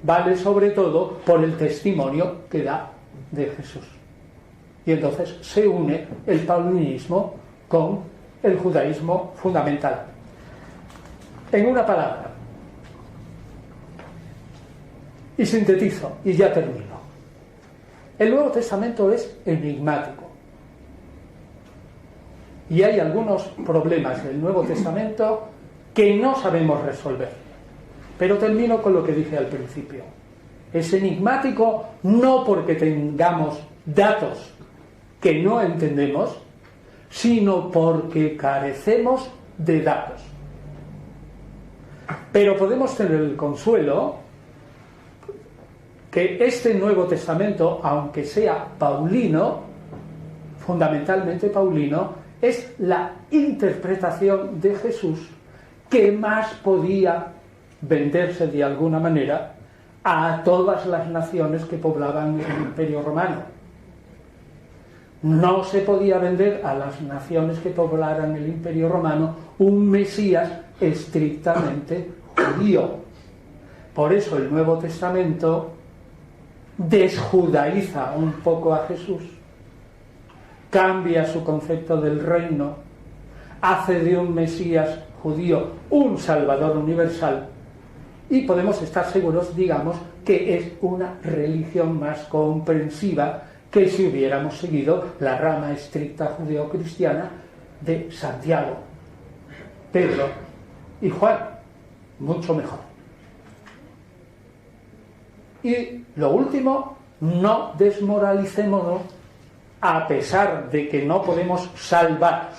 Speaker 3: vale sobre todo por el testimonio que da de Jesús. Y entonces se une el paulinismo con el judaísmo fundamental. En una palabra, y sintetizo, y ya termino. El Nuevo Testamento es enigmático. Y hay algunos problemas del Nuevo Testamento que no sabemos resolver. Pero termino con lo que dije al principio. Es enigmático no porque tengamos datos que no entendemos, sino porque carecemos de datos. Pero podemos tener el consuelo que este Nuevo Testamento, aunque sea paulino, fundamentalmente paulino, es la interpretación de Jesús que más podía venderse de alguna manera a todas las naciones que poblaban el Imperio Romano. No se podía vender a las naciones que poblaran el Imperio Romano un Mesías estrictamente judío. Por eso el Nuevo Testamento desjudaiza un poco a Jesús, cambia su concepto del reino, hace de un Mesías judío un Salvador universal, y podemos estar seguros, digamos, que es una religión más comprensiva que si hubiéramos seguido la rama estricta judeocristiana de Santiago, Pedro y Juan, mucho mejor. Y lo último, no desmoralicémonos a pesar de que no podemos salvar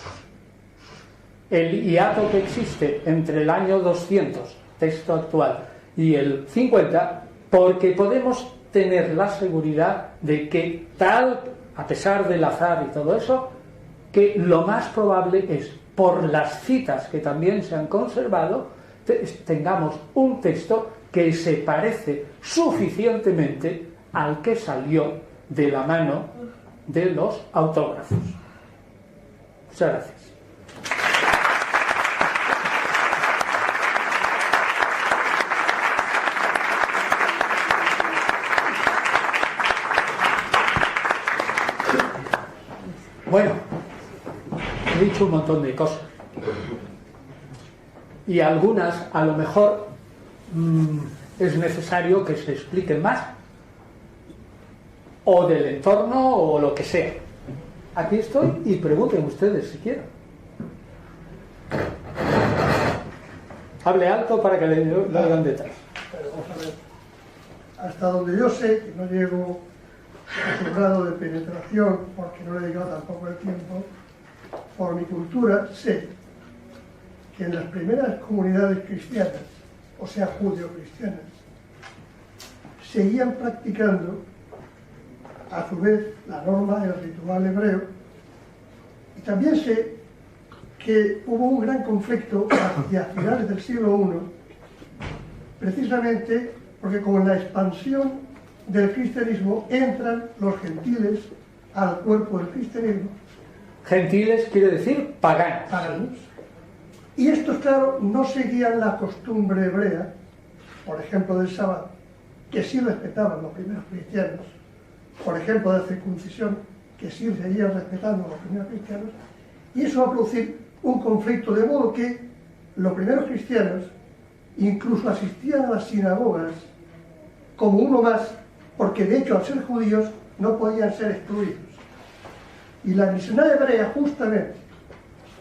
Speaker 3: el hiato que existe entre el año 200, texto actual, y el 50, porque podemos tener la seguridad de que a pesar del azar y todo eso, que lo más probable es, por las citas que también se han conservado, tengamos un texto que se parece suficientemente al que salió de la mano de los autógrafos. Muchas gracias. Bueno, he dicho un montón de cosas. Y algunas, a lo mejor, es necesario que se expliquen más, o del entorno o lo que sea. Aquí estoy y pregunten ustedes si quieren. Hable alto para que le oigan detrás.
Speaker 4: Pero vamos a ver, hasta donde yo sé, que no llego a su grado de penetración, porque no le he dedicado tampoco el tiempo, por mi cultura sé que en las primeras comunidades cristianas, o sea, judeo-cristianas, seguían practicando a su vez la norma, el ritual hebreo, y también sé que hubo un gran conflicto hacia finales del siglo I, precisamente porque con la expansión del cristianismo entran los gentiles al cuerpo del cristianismo.
Speaker 3: Gentiles quiere decir paganos.
Speaker 4: Paganos. Y estos, claro, no seguían la costumbre hebrea, por ejemplo, del sábado, que sí respetaban los primeros cristianos, por ejemplo, de la circuncisión, que sí seguían respetando los primeros cristianos, y eso va a producir un conflicto, de modo que los primeros cristianos incluso asistían a las sinagogas como uno más, porque de hecho al ser judíos no podían ser excluidos. Y la misionera hebrea, justamente,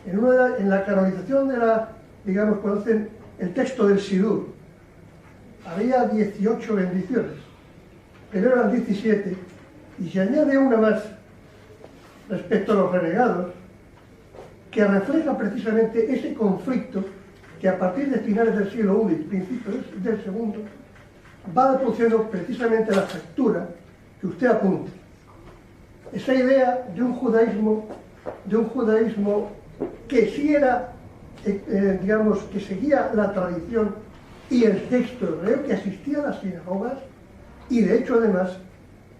Speaker 4: en la canonización de la, digamos, conocen el texto del Sidur, había 18 bendiciones, pero eran 17, y se añade una más respecto a los renegados, que refleja precisamente ese conflicto que a partir de finales del siglo I y principios del segundo va produciendo precisamente la fractura que usted apunta. Esa idea de un judaísmo que sí era, digamos, que seguía la tradición y el texto hebreo, que asistía a las sinagogas, y de hecho además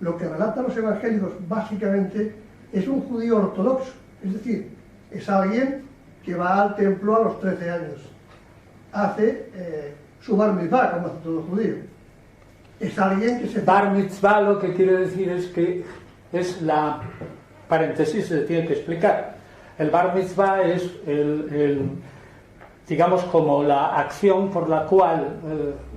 Speaker 4: lo que relatan los evangélicos básicamente es un judío ortodoxo, es decir, es alguien que va al templo a los 13 años, hace su bar mitzvah, como hace todo judío. Es alguien que se...
Speaker 3: Bar mitzvah lo que quiere decir es que es la... Paréntesis, se tiene que explicar. El bar mitzvah es digamos, como la acción por la cual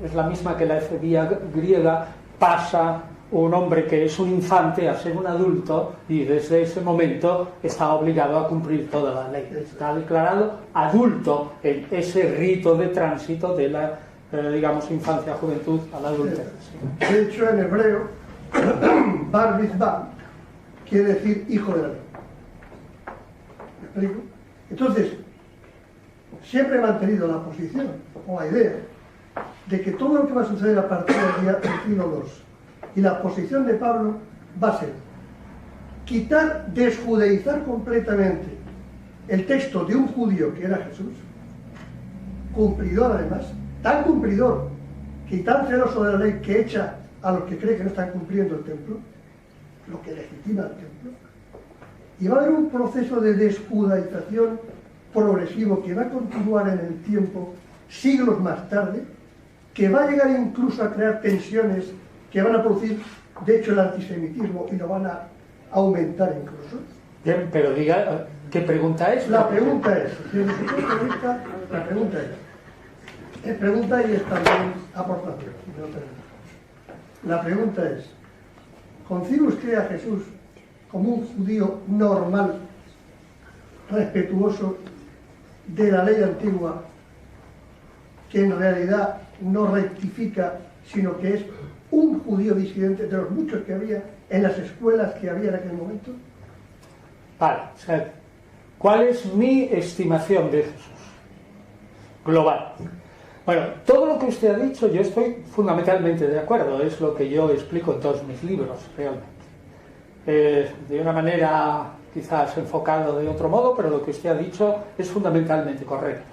Speaker 3: es la misma que la efebía griega, pasa un hombre que es un infante a ser un adulto y desde ese momento está obligado a cumplir toda la ley. Está declarado adulto en ese rito de tránsito de la, digamos, infancia, juventud a la adultez.
Speaker 4: De hecho, en hebreo, bar mitzvah quiere decir hijo de la ley. ¿Me explico? Entonces, siempre he mantenido la posición o la idea de que todo lo que va a suceder a partir del día 2 y la posición de Pablo va a ser quitar, desjudaizar completamente el texto de un judío que era Jesús, cumplidor además, tan cumplidor y tan celoso de la ley que echa a los que creen que no están cumpliendo el templo, lo que legitima el templo, y va a haber un proceso de desjudaización progresivo que va a continuar en el tiempo, siglos más tarde, que va a llegar incluso a crear tensiones que van a producir, de hecho, el antisemitismo y lo van a aumentar incluso.
Speaker 3: Bien, pero diga, ¿qué pregunta es?
Speaker 4: La pregunta es, desde su punto de vista, la pregunta es pregunta y es también aportación. La pregunta es, ¿concibe usted a Jesús como un judío normal, respetuoso de la ley antigua, que en realidad no rectifica, sino que es un judío disidente de los muchos que había en las escuelas que había en aquel momento?
Speaker 3: Vale, o sea, ¿cuál es mi estimación de Jesús? Global. Bueno, todo lo que usted ha dicho yo estoy fundamentalmente de acuerdo, es lo que yo explico en todos mis libros, realmente. De una manera quizás enfocado de otro modo, pero lo que usted ha dicho es fundamentalmente correcto.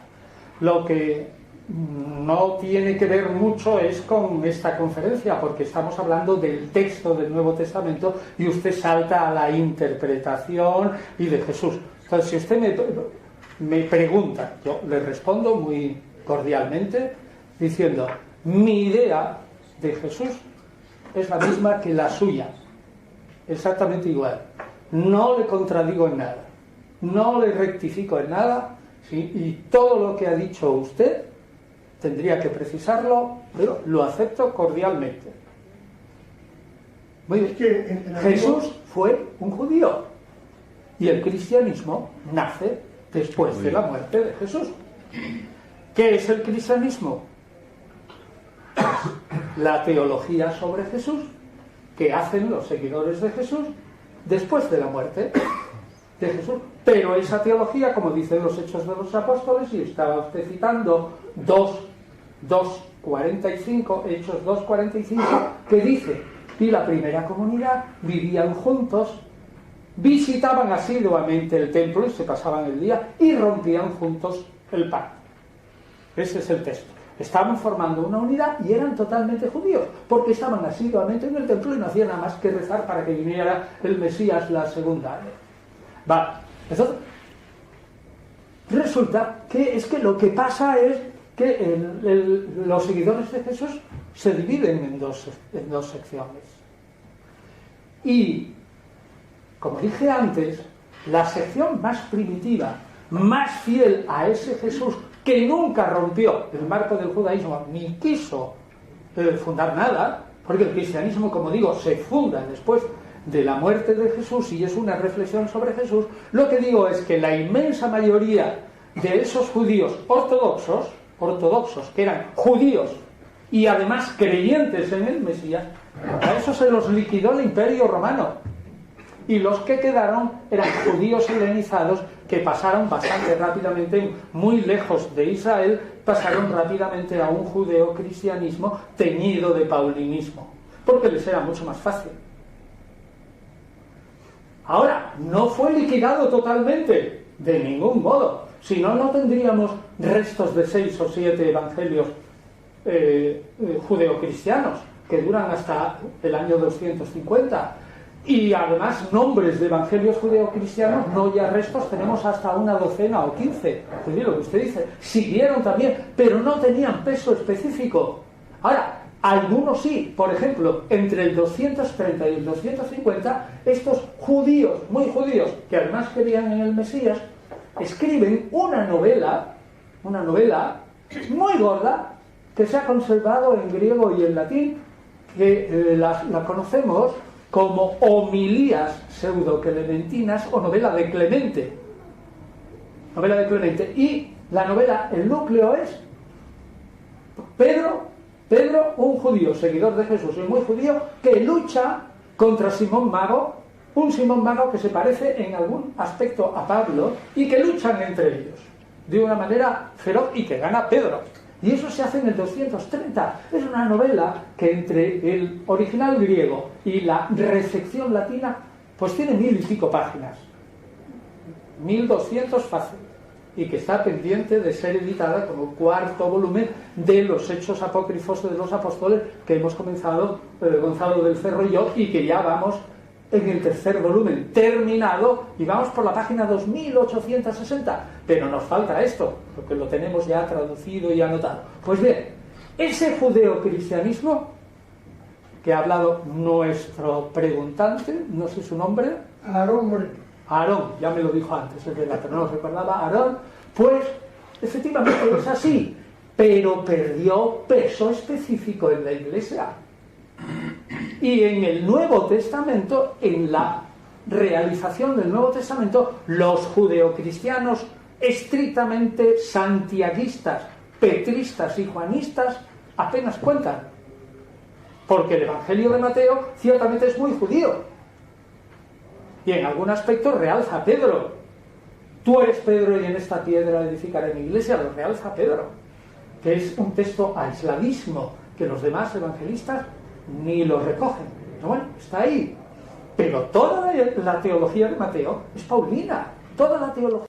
Speaker 3: Lo que no tiene que ver mucho es con esta conferencia, porque estamos hablando del texto del Nuevo Testamento y usted salta a la interpretación y de Jesús. Entonces, si usted me pregunta, yo le respondo muy cordialmente diciendo, mi idea de Jesús es la misma que la suya, exactamente igual. No le contradigo en nada, no le rectifico en nada, ¿sí? Y todo lo que ha dicho usted tendría que precisarlo, pero lo acepto cordialmente. Muy bien.
Speaker 4: Es que
Speaker 3: Jesús fue un judío y el cristianismo nace después de la muerte de Jesús. ¿Qué es el cristianismo? La teología sobre Jesús que hacen los seguidores de Jesús después de la muerte de Jesús. Pero esa teología, como dicen los Hechos de los Apóstoles, y estaba usted citando 2:45, Hechos 2:45, que dice, y la primera comunidad vivían juntos, visitaban asiduamente el templo y se pasaban el día y rompían juntos el pan. Ese es el texto. Estaban formando una unidad y eran totalmente judíos, porque estaban asiduamente en el templo y no hacían nada más que rezar para que viniera el Mesías la segunda vez. Vale, entonces resulta que es que lo que pasa es que los seguidores de Jesús se dividen en dos secciones. Y, como dije antes, la sección más primitiva, más fiel a ese Jesús que nunca rompió el marco del judaísmo ni quiso fundar nada, porque el cristianismo, como digo, se funda después de la muerte de Jesús y es una reflexión sobre Jesús. Lo que digo es que la inmensa mayoría de esos judíos ortodoxos, que eran judíos y además creyentes en el Mesías, a eso se los liquidó el Imperio Romano. Y los que quedaron eran judíos helenizados que pasaron bastante rápidamente, muy lejos de Israel, pasaron rápidamente a un judeocristianismo teñido de paulinismo, porque les era mucho más fácil. Ahora, no fue liquidado totalmente, de ningún modo. Si no, no tendríamos restos de 6 o 7 evangelios judeocristianos que duran hasta el año 250. Y además nombres de evangelios judeocristianos, no ya restos, tenemos hasta una docena o 15. Es decir, lo que usted dice, siguieron también, pero no tenían peso específico. Ahora, Algunos sí, por ejemplo, entre el 230 y el 250, estos judíos, muy judíos, que además creían en el Mesías, escriben una novela muy gorda, que se ha conservado en griego y en latín, que la conocemos como homilías pseudo-clementinas o novela de Clemente. Novela de Clemente. Y la novela, el núcleo es Pedro, un judío, seguidor de Jesús y muy judío, que lucha contra Simón Mago, un Simón Mago que se parece en algún aspecto a Pablo, y que luchan entre ellos de una manera feroz y que gana Pedro. Y eso se hace en el 230. Es una novela que entre el original griego y la recepción latina, pues tiene 1000 y pico páginas. 1200 fácil. Y que está pendiente de ser editada como cuarto volumen de los Hechos Apócrifos de los Apóstoles, que hemos comenzado Gonzalo del Cerro y yo, y que ya vamos en el tercer volumen terminado, y vamos por la página 2860, pero nos falta esto, porque lo tenemos ya traducido y anotado. Pues bien, ese judeocristianismo que ha hablado nuestro preguntante, no sé su nombre,
Speaker 4: Aarón Moreno.
Speaker 3: Aarón, ya me lo dijo antes, el relato, no lo recordaba, Aarón, pues efectivamente es así, pero perdió peso específico en la Iglesia. Y en el Nuevo Testamento, en la realización del Nuevo Testamento, los judeocristianos estrictamente santiaguistas, petristas y juanistas apenas cuentan, porque el Evangelio de Mateo ciertamente es muy judío y en algún aspecto realza a Pedro. Tú eres Pedro y en esta piedra edificaré mi iglesia, lo realza Pedro, que es un texto aisladísimo que los demás evangelistas ni lo recogen. Pero bueno, está ahí. Pero toda la teología de Mateo es paulina. Toda la teología